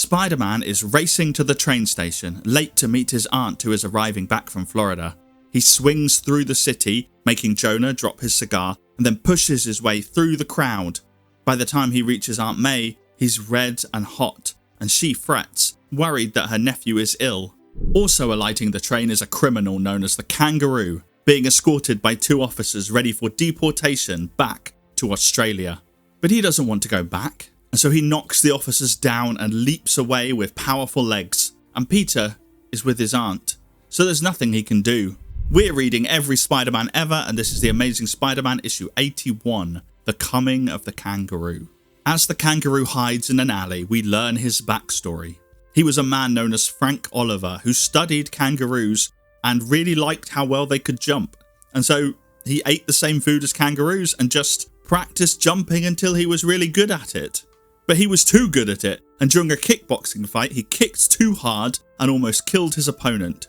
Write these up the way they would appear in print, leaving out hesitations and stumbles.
Spider-Man is racing to the train station, late to meet his aunt who is arriving back from Florida. He swings through the city, making Jonah drop his cigar, and then pushes his way through the crowd. By the time he reaches Aunt May, he's red and hot, and she frets, worried that her nephew is ill. Also alighting the train is a criminal known as the Kangaroo, being escorted by 2 officers ready for deportation back to Australia. But he doesn't want to go back, and so he knocks the officers down and leaps away with powerful legs. And Peter is with his aunt, so there's nothing he can do. We're reading every Spider-Man ever, and this is the Amazing Spider-Man issue 81, The Coming of the Kangaroo. As the Kangaroo hides in an alley, we learn his backstory. He was a man known as Frank Oliver who studied kangaroos and really liked how well they could jump. And so he ate the same food as kangaroos and just practiced jumping until he was really good at it. But he was too good at it, and during a kickboxing fight he kicked too hard and almost killed his opponent.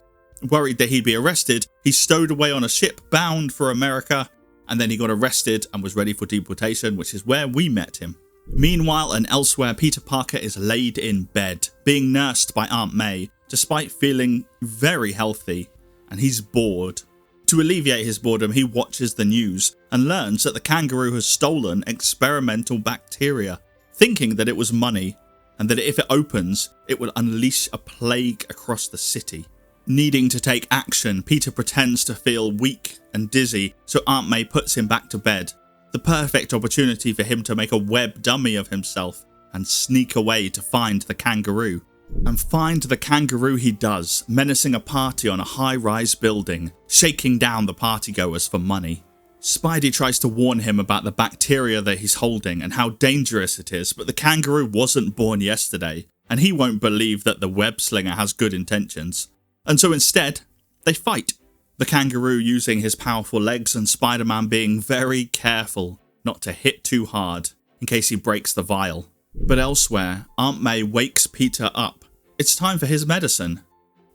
Worried that he'd be arrested, he stowed away on a ship bound for America, and then he got arrested and was ready for deportation, which is where we met him. Meanwhile and elsewhere, Peter Parker is laid in bed, being nursed by Aunt May, despite feeling very healthy, and he's bored. To alleviate his boredom, he watches the news and learns that the kangaroo has stolen experimental bacteria, thinking that it was money, and that if it opens, it will unleash a plague across the city. Needing to take action, Peter pretends to feel weak and dizzy, so Aunt May puts him back to bed. The perfect opportunity for him to make a web dummy of himself and sneak away to find the kangaroo. And find the kangaroo he does, menacing a party on a high-rise building, shaking down the partygoers for money. Spidey tries to warn him about the bacteria that he's holding and how dangerous it is, but the kangaroo wasn't born yesterday, and he won't believe that the web slinger has good intentions. And so instead, they fight. The kangaroo using his powerful legs and Spider-Man being very careful not to hit too hard in case he breaks the vial. But elsewhere, Aunt May wakes Peter up. It's time for his medicine.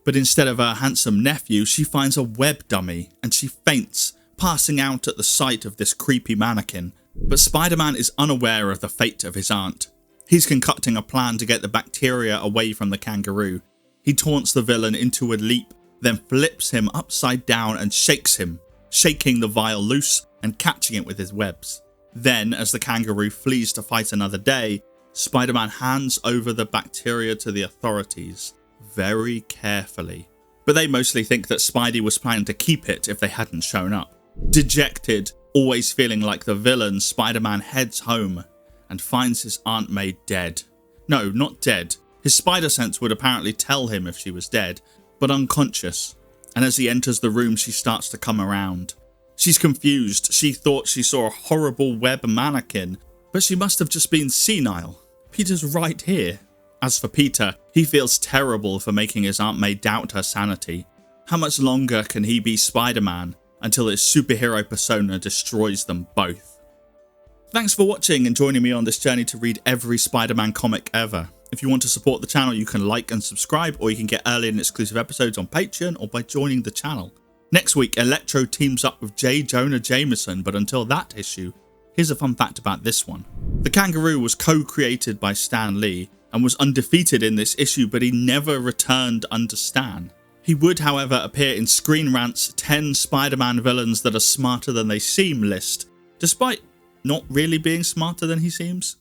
But instead of her handsome nephew, she finds a web dummy and she faints, passing out at the sight of this creepy mannequin. But Spider-Man is unaware of the fate of his aunt. He's concocting a plan to get the bacteria away from the kangaroo. He taunts the villain into a leap, then flips him upside down and shakes him, shaking the vial loose and catching it with his webs. Then, as the kangaroo flees to fight another day, Spider-Man hands over the bacteria to the authorities, very carefully. But they mostly think that Spidey was planning to keep it if they hadn't shown up. Dejected, always feeling like the villain, Spider-Man heads home and finds his Aunt May dead. No, not dead. His spider sense would apparently tell him if she was dead, but unconscious. And as he enters the room, she starts to come around. She's confused. She thought she saw a horrible web mannequin, but she must have just been senile. Peter's right here. As for Peter, he feels terrible for making his Aunt May doubt her sanity. How much longer can he be Spider-Man until his superhero persona destroys them both? Thanks for watching and joining me on this journey to read every Spider-Man comic ever. If you want to support the channel, you can like and subscribe, or you can get early and exclusive episodes on Patreon or by joining the channel. Next week, Electro teams up with Jonah Jameson, but until that issue, here's a fun fact about this one. The Kangaroo was co-created by Stan Lee and was undefeated in this issue, but he never returned under Stan. He would, however, appear in Screen Rant's 10 Spider-Man villains that are smarter than they seem list, despite not really being smarter than he seems.